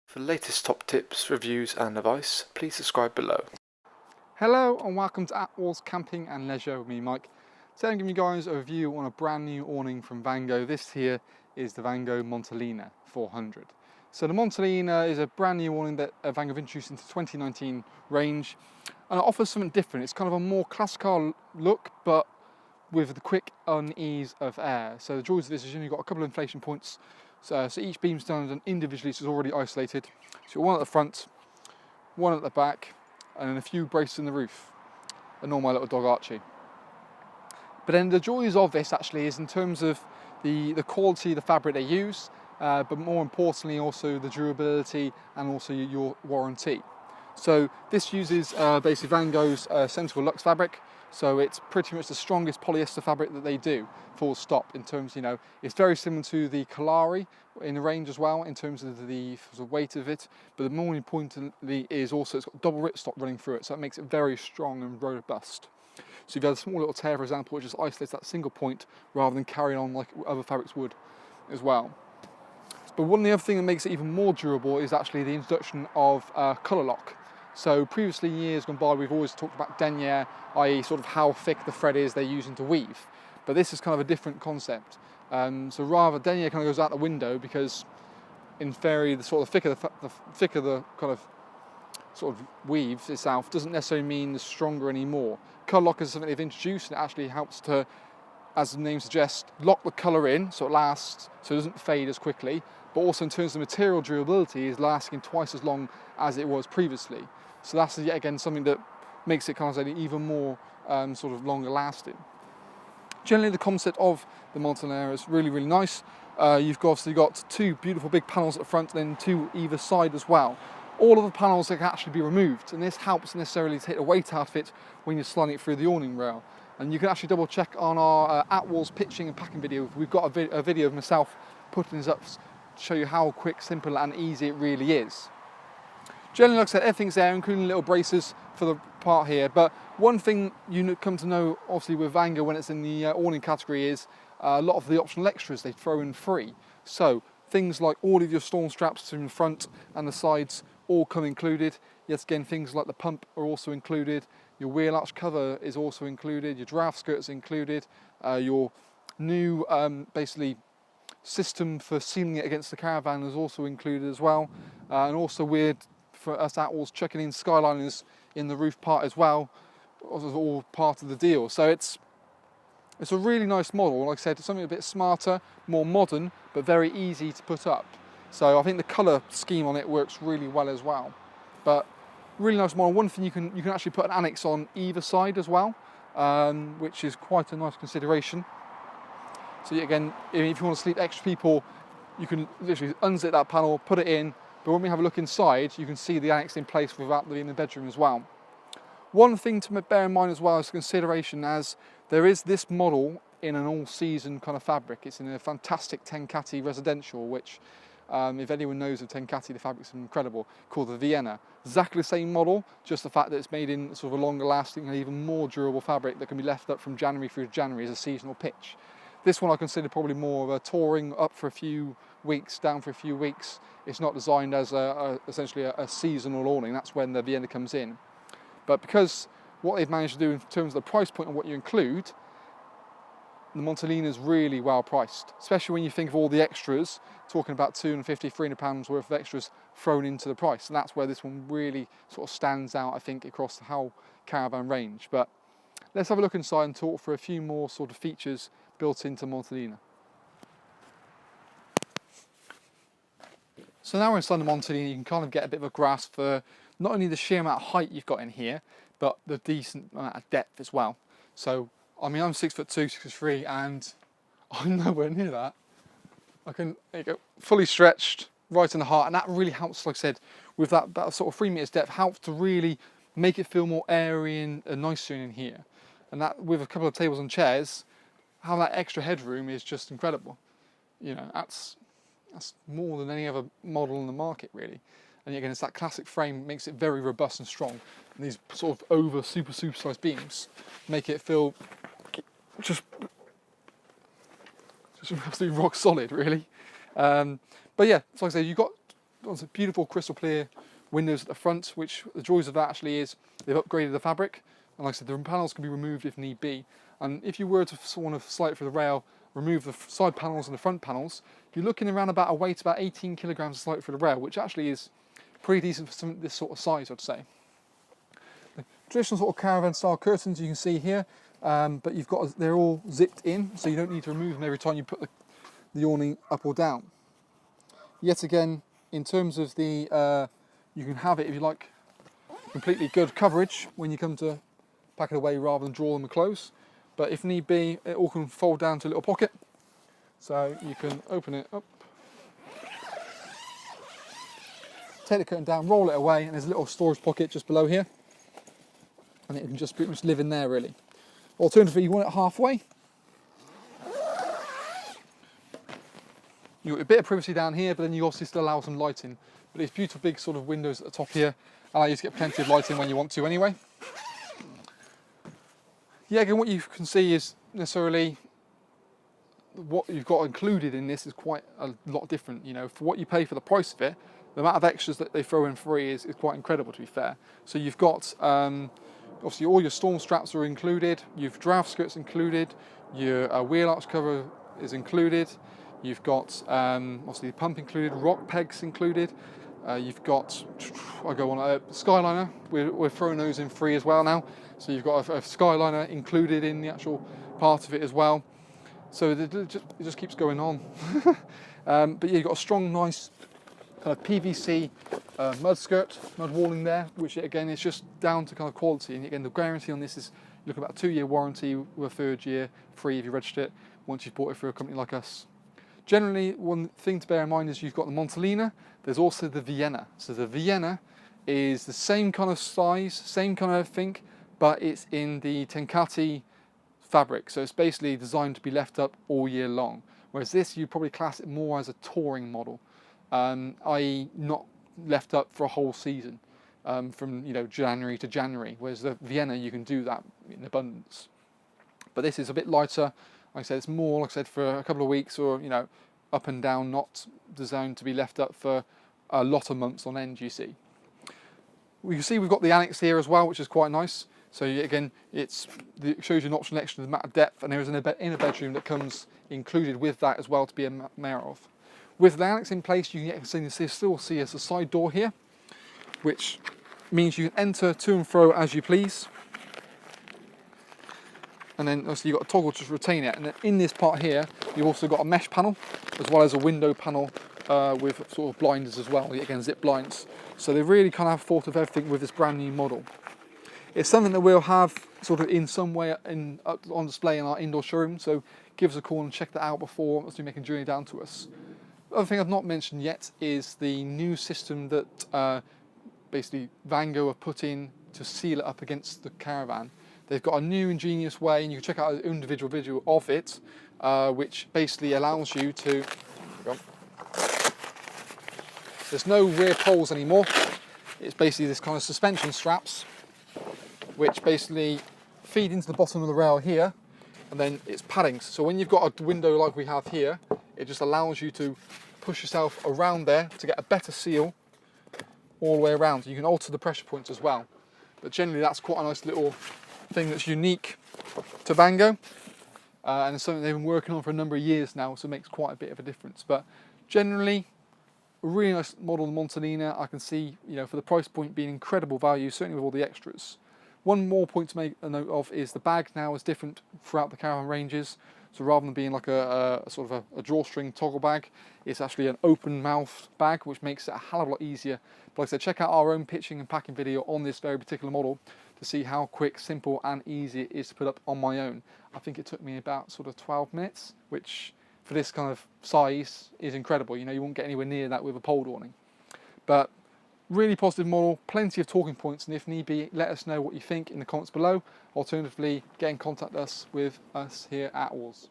For the latest top tips, reviews and advice, please subscribe below. Hello and welcome to Attwoolls Camping and Leisure with me, Mike. Today I'm giving you guys a review on a brand new awning from Vango. This here is the Vango Montelena 400. So the Montelena is a brand new awning that Vango have introduced into 2019 range, and it offers something different. It's kind of a more classical look, but with the quick unease of air. So the joys of this is you've got a couple of inflation points. So each beam's done individually, so it's already isolated. So one at the front, one at the back, and then a few braces in the roof. And all my little dog Archie. But then the joys of this actually is in terms of the quality of the fabric they use, but more importantly also the durability and also your warranty. So this uses basically Vango's Sensible Luxe fabric. So it's pretty much the strongest polyester fabric that they do, full stop, in terms, it's very similar to the Kalari in the range as well, in terms of the sort of weight of it, but the more importantly is also it's got double ripstop running through it, so that makes it very strong and robust. So you've got a small little tear, for example, which just isolates that single point rather than carrying on like other fabrics would as well. But one of the other things that makes it even more durable is actually the introduction of colour lock. So previously, years gone by, we've always talked about denier, i.e. sort of how thick the thread is they're using to weave. But this is kind of a different concept. So rather, denier kind of goes out the window because in theory, the thicker the kind of sort of weave itself doesn't necessarily mean the stronger anymore. Colour lock is something they've introduced, and it actually helps to, as the name suggests, lock the colour in so it lasts, so it doesn't fade as quickly, but also in terms of material durability is lasting twice as long as it was previously. So that's yet again something that makes it kind of even more sort of longer lasting. Generally the concept of the Montelena is really, really nice. You've obviously got two beautiful big panels at the front and then two either side as well. All of the panels can actually be removed, and this helps necessarily take the weight out of it when you're sliding it through the awning rail. And you can actually double check on our Attwoolls pitching and packing video. We've got a video of myself putting this up to show you how quick, simple and easy it really is. Generally, like I said, everything's there, including little braces for the part here. But one thing you come to know, obviously, with Vango when it's in the awning category is a lot of the optional extras they throw in free. So things like all of your storm straps in the front and the sides all come included. Yes, again, things like the pump are also included. Your wheel arch cover is also included. Your draft skirt is included. Your new, basically, system for sealing it against the caravan is also included as well. And also weird for us Attwoolls chucking in skyliners in the roof part as well, all part of the deal. So it's a really nice model. Like I said, it's something a bit smarter, more modern, but very easy to put up. So I think the colour scheme on it works really well as well. But really nice model. One thing you can actually put an Annex on either side as well, which is quite a nice consideration. So again, if you want to sleep extra people, you can literally unzip that panel, put it in, but when we have a look inside, you can see the Annex in place without being in the bedroom as well. One thing to bear in mind as well as consideration, as there is this model in an all-season kind of fabric. It's in a fantastic Tenkati residential, which if anyone knows of Tenkati, the fabric's incredible, called the Vienna. Exactly the same model, just the fact that it's made in sort of a longer lasting and even more durable fabric that can be left up from January through January as a seasonal pitch. This one I consider probably more of a touring, up for a few weeks, down for a few weeks. It's not designed as essentially a seasonal awning. That's when the Vienna comes in. But because what they've managed to do in terms of the price point and what you include, the Montelena is really well priced, especially when you think of all the extras, talking about £250, £300 worth of extras thrown into the price. And that's where this one really sort of stands out, I think, across the whole caravan range. But let's have a look inside and talk for a few more sort of features built into Montelena. So now we're inside the Montelena, you can kind of get a bit of a grasp for not only the sheer amount of height you've got in here, but the decent amount of depth as well. So, I mean, I'm 6'2", 6'3", and I'm nowhere near that. There you go, fully stretched, right in the heart, and that really helps, like I said, with that sort of 3 meters depth, helps to really make it feel more airy and nicer in here. And that, with a couple of tables and chairs, how that extra headroom is just incredible. That's more than any other model in the market, really. And again, it's that classic frame, makes it very robust and strong. And these sort of super sized beams make it feel just It's absolutely rock solid, really. But yeah, so like I say, you've got beautiful crystal clear windows at the front, which the joys of that actually is they've upgraded the fabric, and like I said, the panels can be removed if need be. And if you were to want to slide through the rail, remove the side panels and the front panels, you're looking around about a weight about 18 kilograms to slide through the rail, which actually is pretty decent for some this sort of size, I'd say. The traditional sort of caravan style curtains you can see here, but they're all zipped in, so you don't need to remove them every time you put the awning up or down. Yet again, in terms of the, you can have it if you like completely good coverage when you come to pack it away rather than draw them close. But if need be, it all can fold down to a little pocket. So you can open it up, take the curtain down, roll it away, and there's a little storage pocket just below here. And it can just pretty much live in there, really. Alternatively, you want it halfway. You've got a bit of privacy down here, but then you obviously still allow some lighting. But these beautiful big sort of windows at the top here allow you to get plenty of lighting when you want to anyway. Yeah, again, what you can see is necessarily what you've got included in this is quite a lot different. You know, for what you pay for the price of it, the amount of extras that they throw in free is quite incredible, to be fair. So you've got, obviously all your storm straps are included, you've draft skirts included, your wheel arch cover is included, you've got obviously the pump included, rock pegs included, you've got, Skyliner, we're throwing those in free as well now. So you've got a Skyliner included in the actual part of it as well. So it just keeps going on. But yeah, you've got a strong, nice kind of PVC mud skirt, mud walling there, which again is just down to kind of quality. And again, the guarantee on this is you look about a 2-year warranty with a 3rd year free if you register it once you've bought it through a company like us. Generally, one thing to bear in mind is you've got the Montelena, there's also the Vienna. So the Vienna is the same kind of size, same kind of thing, but it's in the Tenkati fabric. So it's basically designed to be left up all year long. Whereas this, you probably class it more as a touring model, i.e. not left up for a whole season, from January to January. Whereas the Vienna, you can do that in abundance. But this is a bit lighter. Like I said, it's more, like I said, for a couple of weeks or, up and down, not designed to be left up for a lot of months on end, you see. We can see we've got the Annex here as well, which is quite nice. So again, it shows you an optional extra amount of depth, and there is an inner bedroom that comes included with that as well to be aware of. With the Annex in place, you can still see a side door here, which means you can enter to and fro as you please. And then obviously you've got a toggle to retain it. And then in this part here, you've also got a mesh panel, as well as a window panel with sort of blinders as well, again zip blinds. So they really kind of thought of everything with this brand new model. It's something that we'll have sort of in some way on display in our indoor showroom, so give us a call and check that out before you make a journey down to us. The other thing I've not mentioned yet is the new system that basically Vango have put in to seal it up against the caravan. They've got a new ingenious way, and you can check out an individual video of it, which basically allows you to... There's no rear poles anymore. It's basically this kind of suspension straps, which basically feed into the bottom of the rail here, and then it's padding. So when you've got a window like we have here, it just allows you to push yourself around there to get a better seal all the way around. You can alter the pressure points as well. But generally that's quite a nice little thing that's unique to Vango, and it's something they've been working on for a number of years now, so it makes quite a bit of a difference. But generally, a really nice model, the Montelena. I can see, for the price point, being incredible value, certainly with all the extras. One more point to make a note of is the bag now is different throughout the caravan ranges. So rather than being like a sort of a drawstring toggle bag, it's actually an open mouth bag, which makes it a hell of a lot easier. But like I said, check out our own pitching and packing video on this very particular model to see how quick, simple and easy it is to put up on my own. I think it took me about sort of 12 minutes, which for this kind of size is incredible. You won't get anywhere near that with a pole awning. But really positive model, plenty of talking points, and if need be, let us know what you think in the comments below. Alternatively, get in contact with us here at Attwoolls.